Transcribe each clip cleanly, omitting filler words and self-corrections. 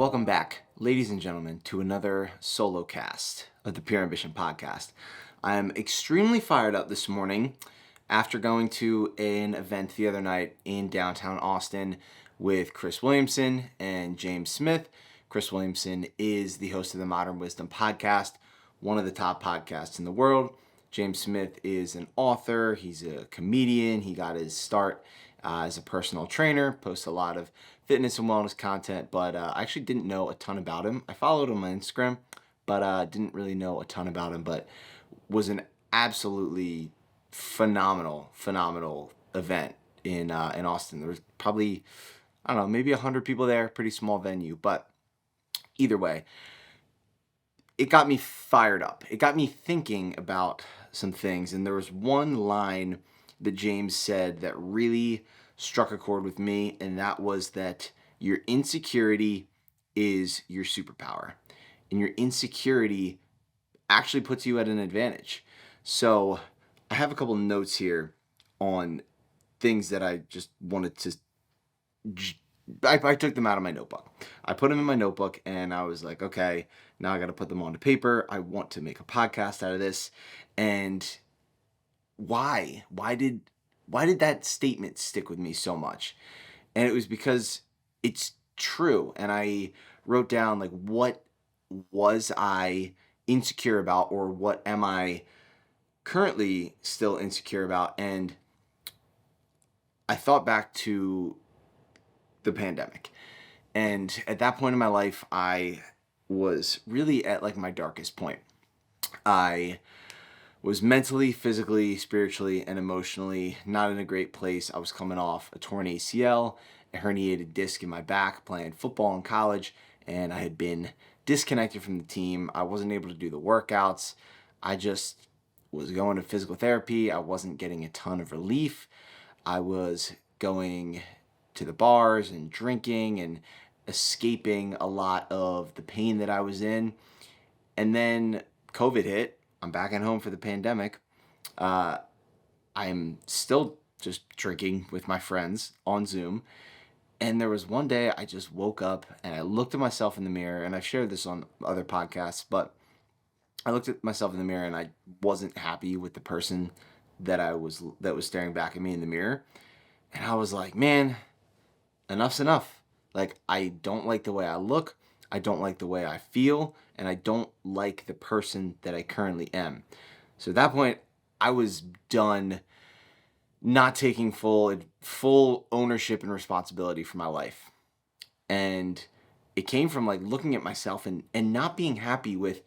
Welcome back, ladies and gentlemen, to another solo cast of the Pure Ambition podcast. I am extremely fired up this morning after going to an event the other night in downtown Austin with Chris Williamson and James Smith. Chris Williamson is the host of the Modern Wisdom podcast, one of the top podcasts in the world. James Smith is an author, he's a comedian, he got his start as a personal trainer, posts a lot of fitness and wellness content, but I actually didn't know a ton about him. I followed him on Instagram, but didn't really know a ton about him, but was an absolutely phenomenal event in Austin. There was probably, I don't know, maybe 100 people there, pretty small venue, but either way, it got me fired up. It got me thinking about some things, and there was one line that James said that really struck a chord with me, and that was that your insecurity is your superpower, and your insecurity actually puts you at an advantage. So I have a couple notes here on things that I just wanted to I took them out of my notebook. I put them in my notebook and I was like, okay, now I got to put them onto paper. I want to make a podcast out of this. And why? Why did that statement stick with me so much? And it was because it's true. And I wrote down, like, what was I insecure about, or what am I currently still insecure about? And I thought back to the pandemic. And at that point in my life, I was really at like my darkest point. I was mentally, physically, spiritually, and emotionally not in a great place. I was coming off a torn ACL, a herniated disc in my back, playing football in college, and I had been disconnected from the team. I wasn't able to do the workouts. I just was going to physical therapy. I wasn't getting a ton of relief. I was going to the bars and drinking and escaping a lot of the pain that I was in. And then COVID hit. I'm back at home for the pandemic. I'm still just drinking with my friends on Zoom. And there was one day I just woke up and I looked at myself in the mirror, and I've shared this on other podcasts, but I looked at myself in the mirror and I wasn't happy with the person that was staring back at me in the mirror. And I was like, man, enough's enough. Like, I don't like the way I look, I don't like the way I feel, and I don't like the person that I currently am. So at that point, I was done not taking full ownership and responsibility for my life. And it came from like looking at myself and not being happy with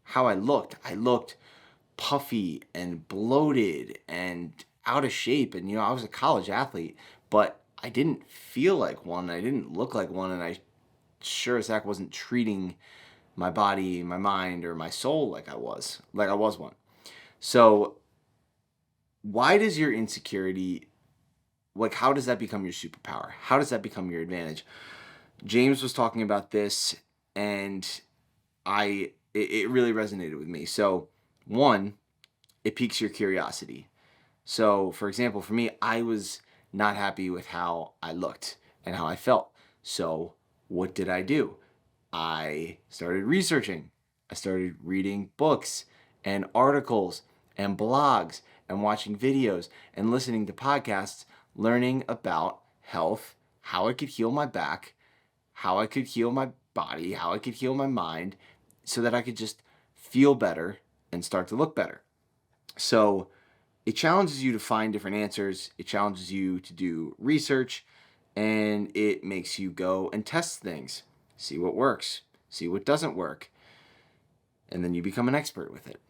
how I looked. I looked puffy and bloated and out of shape. And, I was a college athlete, but I didn't feel like one. I didn't look like one. And I sure as heck wasn't treating my body, my mind, or my soul like I was one. So why does your insecurity, like, how does that become your superpower? How does that become your advantage? James was talking about this, and it really resonated with me. So one, it piques your curiosity. So for example, for me, I was not happy with how I looked and how I felt. So what did I do? I started researching. I started reading books and articles and blogs and watching videos and listening to podcasts, learning about health, how I could heal my back, how I could heal my body, how I could heal my mind, so that I could just feel better and start to look better. So it challenges you to find different answers. It challenges you to do research, and it makes you go and test things, see what works, see what doesn't work, and then you become an expert with it.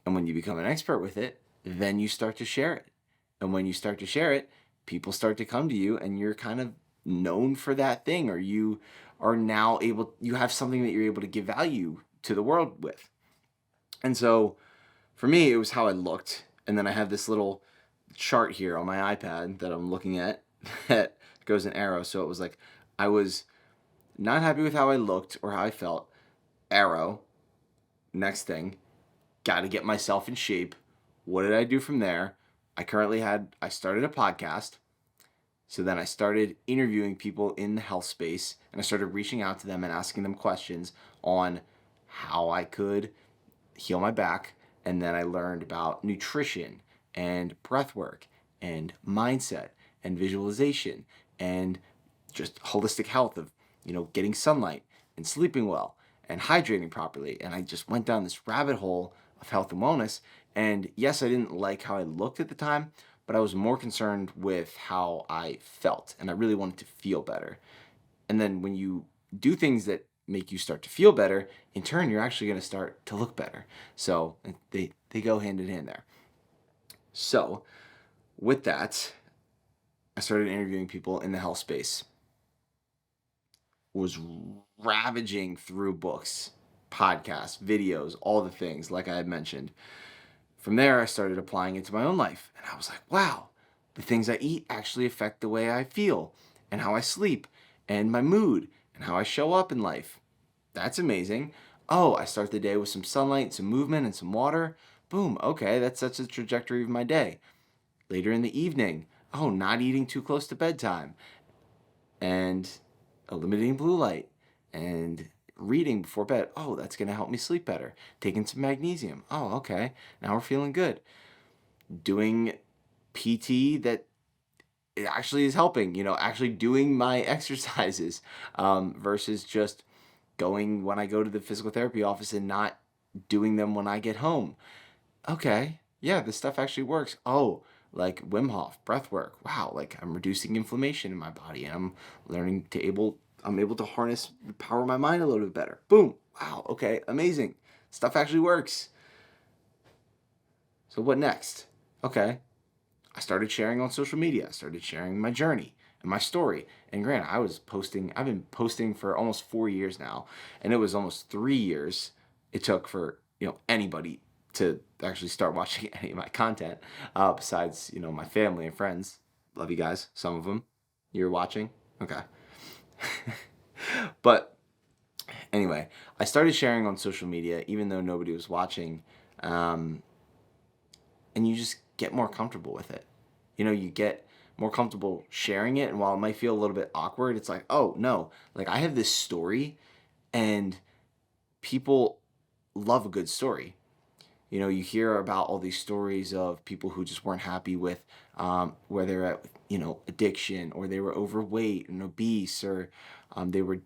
And when you become an expert with it, then you start to share it. And when you start to share it, people start to come to you, and you're kind of known for that thing, or you are now you have something that you're able to give value to the world with. And so for me, it was how I looked. And then I have this little chart here on my iPad that I'm looking at that goes an arrow. So it was like, I was not happy with how I looked or how I felt. Arrow. Next thing, got to get myself in shape. What did I do from there? I started a podcast. So then I started interviewing people in the health space, and I started reaching out to them and asking them questions on how I could heal my back. And then I learned about nutrition and breath work and mindset and visualization and just holistic health of, getting sunlight and sleeping well and hydrating properly. And I just went down this rabbit hole of health and wellness. And yes, I didn't like how I looked at the time, but I was more concerned with how I felt. And I really wanted to feel better. And then when you do things that make you start to feel better, in turn, you're actually going to start to look better. So they go hand in hand there. So with that, I started interviewing people in the health space. Was ravaging through books, podcasts, videos, all the things like I had mentioned. From there, I started applying it to my own life. And I was like, wow, the things I eat actually affect the way I feel and how I sleep and my mood and how I show up in life. That's amazing. Oh, I start the day with some sunlight, some movement, and some water. Boom, okay, that sets the trajectory of my day. Later in the evening, oh, not eating too close to bedtime and eliminating blue light and reading before bed. Oh, that's going to help me sleep better. Taking some magnesium. Oh, okay, now we're feeling good. Doing PT that it actually is helping, actually doing my exercises versus just going when I go to the physical therapy office and not doing them when I get home. Okay, yeah, this stuff actually works. Oh, like Wim Hof, breath work. Wow, like I'm reducing inflammation in my body and I'm able to harness the power of my mind a little bit better. Boom. Wow, okay, amazing. Stuff actually works. So what next? Okay, I started sharing on social media. I started sharing my journey and my story. And granted, I've been posting for almost 4 years now. And it was almost 3 years it took for, anybody to actually start watching any of my content, besides, my family and friends. Love you guys, some of them. You're watching? Okay. But anyway, I started sharing on social media, even though nobody was watching. And you just get more comfortable with it. You get more comfortable sharing it. And while it might feel a little bit awkward, it's like, oh, no, like I have this story and people love a good story. You hear about all these stories of people who just weren't happy with where they're at, addiction, or they were overweight and obese, or they were,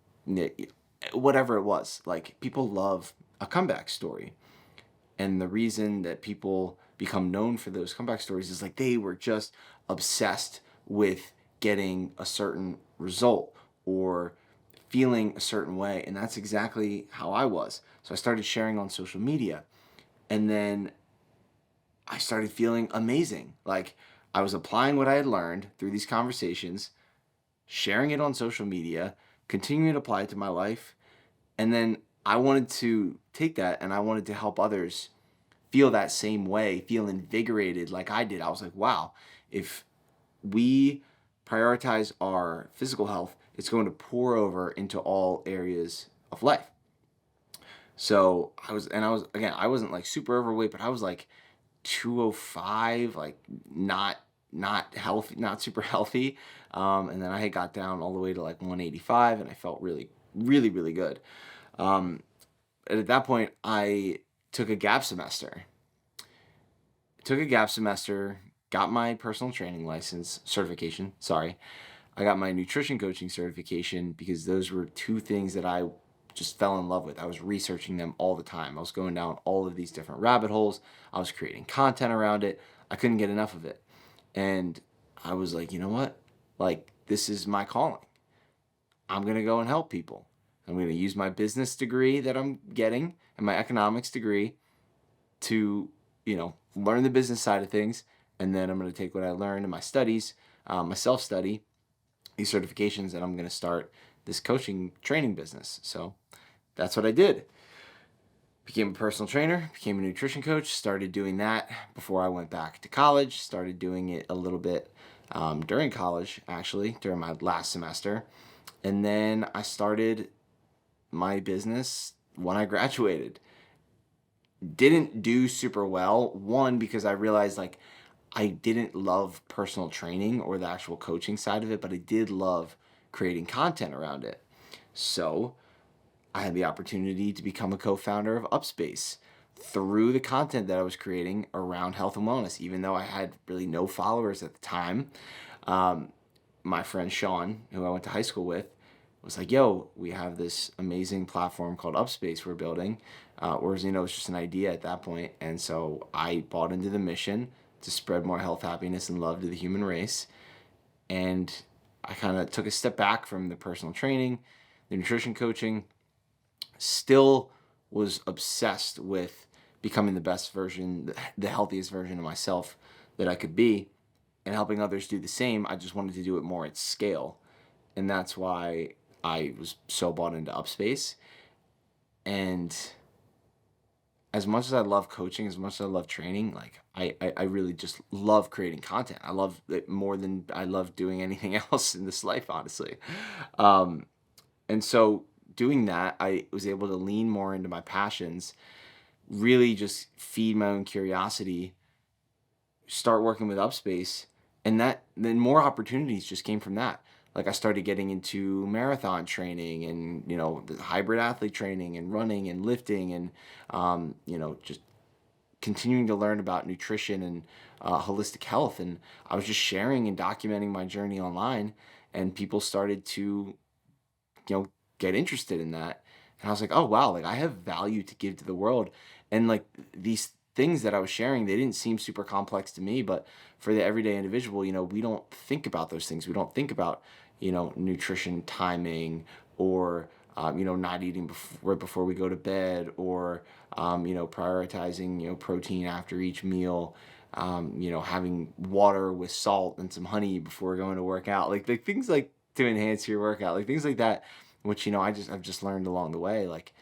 whatever it was. Like, people love a comeback story. And the reason that people become known for those comeback stories is like they were just obsessed with getting a certain result or feeling a certain way. And that's exactly how I was. So I started sharing on social media. And then I started feeling amazing. Like I was applying what I had learned through these conversations, sharing it on social media, continuing to apply it to my life. And then I wanted to take that and I wanted to help others feel that same way, feel invigorated like I did. I was like, wow, if we prioritize our physical health, it's going to pour over into all areas of life. So I wasn't like super overweight, but I was like 205, like not healthy, not super healthy. And then I had got down all the way to like 185 and I felt really, really, really good. And at that point, I took a gap semester. Got my personal training license certification. Sorry. I got my nutrition coaching certification because those were two things that I just fell in love with. I was researching them all the time. I was going down all of these different rabbit holes. I was creating content around it. I couldn't get enough of it. And I was like, you know what? Like, this is my calling. I'm going to go and help people. I'm going to use my business degree that I'm getting and my economics degree to, learn the business side of things. And then I'm going to take what I learned in my studies, my self-study, these certifications, and I'm going to start this coaching training business. So that's what I did. Became a personal trainer, became a nutrition coach, started doing that before I went back to college, started doing it a little bit during college, actually, during my last semester. And then I started my business when I graduated. Didn't do super well. One, because I realized like I didn't love personal training or the actual coaching side of it, but I did love creating content around it. So I had the opportunity to become a co-founder of Upspace through the content that I was creating around health and wellness, even though I had really no followers at the time. Um, my friend Sean, who I went to high school with, was like, yo, we have this amazing platform called Upspace we're building. Whereas, it's just an idea at that point. And so I bought into the mission to spread more health, happiness, and love to the human race. And I kind of took a step back from the personal training, the nutrition coaching, still was obsessed with becoming the best version, the healthiest version of myself that I could be, and helping others do the same. I just wanted to do it more at scale. And that's why I was so bought into Upspace. And as much as I love coaching, as much as I love training, like I really just love creating content. I love it more than I love doing anything else in this life, honestly. And so doing that, I was able to lean more into my passions, really just feed my own curiosity, start working with Upspace, and then more opportunities just came from that. Like I started getting into marathon training and the hybrid athlete training and running and lifting and just continuing to learn about nutrition and holistic health. And I was just sharing and documenting my journey online, and people started to get interested in that. And I was like, oh wow, like I have value to give to the world. And like these things that I was sharing, they didn't seem super complex to me, but for the everyday individual, we don't think about those things. We don't think about, nutrition timing, or not eating right before we go to bed, or prioritizing, protein after each meal, having water with salt and some honey before going to work out, like things like to enhance your workout, like things like that, which I've just learned along the way. Like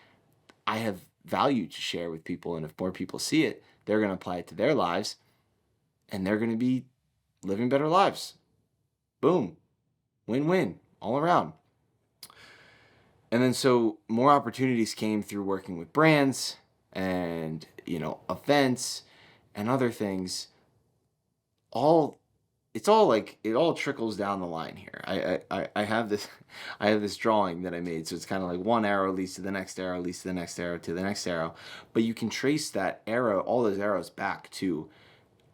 I have value to share with people, and if more people see it, they're going to apply it to their lives, and they're going to be living better lives. Boom, win-win all around. And then so more opportunities came through working with brands and events and other things. All It's all like it all trickles down the line here. I have this I have this drawing that I made, so it's kind of like one arrow leads to the next arrow, leads to the next arrow, to the next arrow. But you can trace that arrow, all those arrows, back to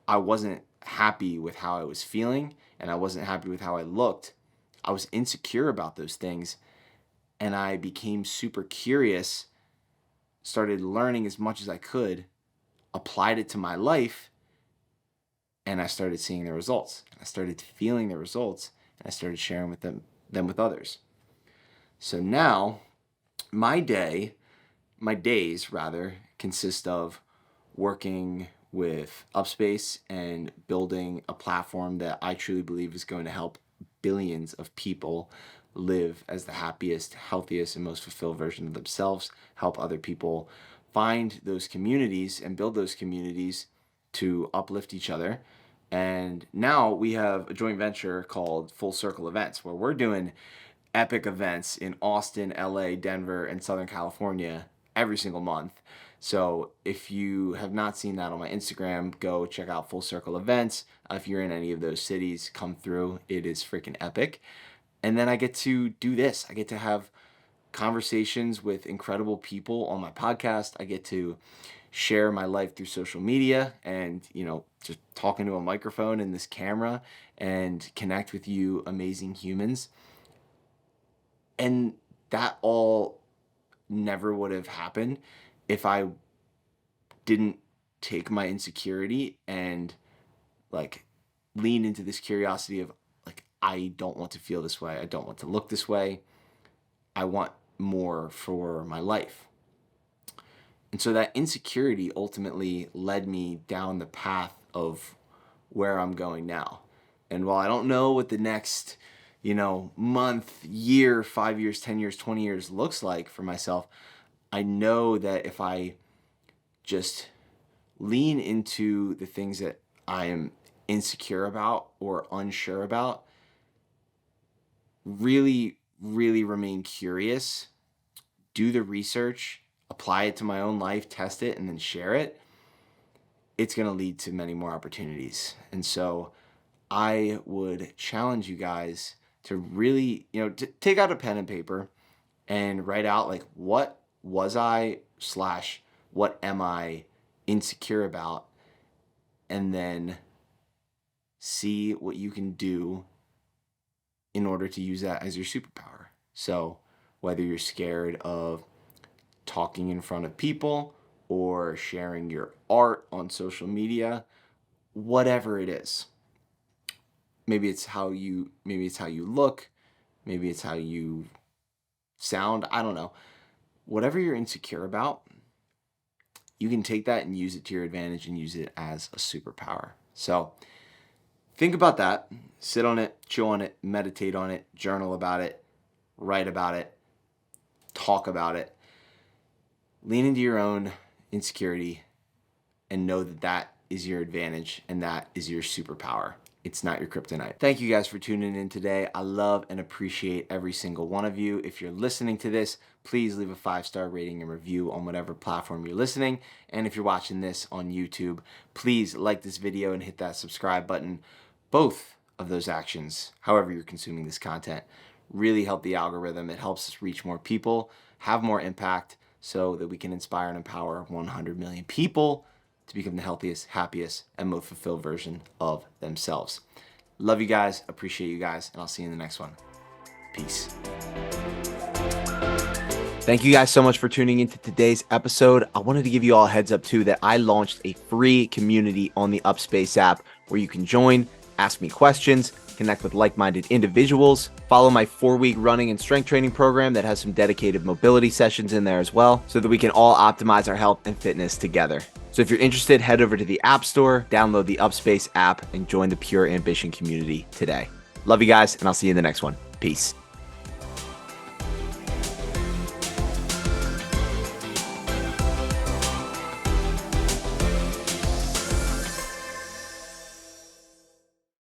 I wasn't happy with how I was feeling, and I wasn't happy with how I looked. I was insecure about those things, and I became super curious, started learning as much as I could, applied it to my life, and I started seeing the results. I started feeling the results, and I started sharing with them with others. So now my days rather, consist of working with Upspace and building a platform that I truly believe is going to help billions of people live as the happiest, healthiest, and most fulfilled version of themselves, help other people find those communities and build those communities to uplift each other. And now we have a joint venture called Full Circle Events, where we're doing epic events in Austin, LA, Denver, and Southern California every single month. So if you have not seen that on my Instagram, go check out Full Circle Events. If you're in any of those cities, come through. It is freaking epic. And then I get to do this. I get to have conversations with incredible people on my podcast. I get to share my life through social media and, just talking to a microphone and this camera and connect with you amazing humans. And that all never would have happened if I didn't take my insecurity and like lean into this curiosity of like, I don't want to feel this way. I don't want to look this way. I want more for my life. And so that insecurity ultimately led me down the path of where I'm going now. And while I don't know what the next, month, year, 5 years, 10 years, 20 years looks like for myself, I know that if I just lean into the things that I am insecure about or unsure about, really, really remain curious, do the research, apply it to my own life, test it, and then share it, it's going to lead to many more opportunities. And so I would challenge you guys to really, to take out a pen and paper and write out like, what was I / what am I insecure about? And then see what you can do in order to use that as your superpower. So whether you're scared of talking in front of people or sharing your art on social media, whatever it is. Maybe it's how you look, maybe it's how you sound, I don't know. Whatever you're insecure about, you can take that and use it to your advantage and use it as a superpower. So think about that, sit on it, chew on it, meditate on it, journal about it, write about it, talk about it. Lean into your own insecurity and know that that is your advantage and that is your superpower. It's not your kryptonite. Thank you guys for tuning in today. I love and appreciate every single one of you. If you're listening to this, please leave a 5-star rating and review on whatever platform you're listening. And if you're watching this on YouTube, please like this video and hit that subscribe button. Both of those actions, however you're consuming this content, really help the algorithm. It helps us reach more people, have more impact, so that we can inspire and empower 100 million people to become the healthiest, happiest, and most fulfilled version of themselves. Love you guys, appreciate you guys, and I'll see you in the next one. Peace. Thank you guys so much for tuning into today's episode. I wanted to give you all a heads up too that I launched a free community on the Upspace app where you can join, ask me questions, connect with like-minded individuals, follow my 4-week running and strength training program that has some dedicated mobility sessions in there as well, so that we can all optimize our health and fitness together. So if you're interested, head over to the App Store, download the Upspace app, and join the Pure Ambition community today. Love you guys, and I'll see you in the next one. Peace.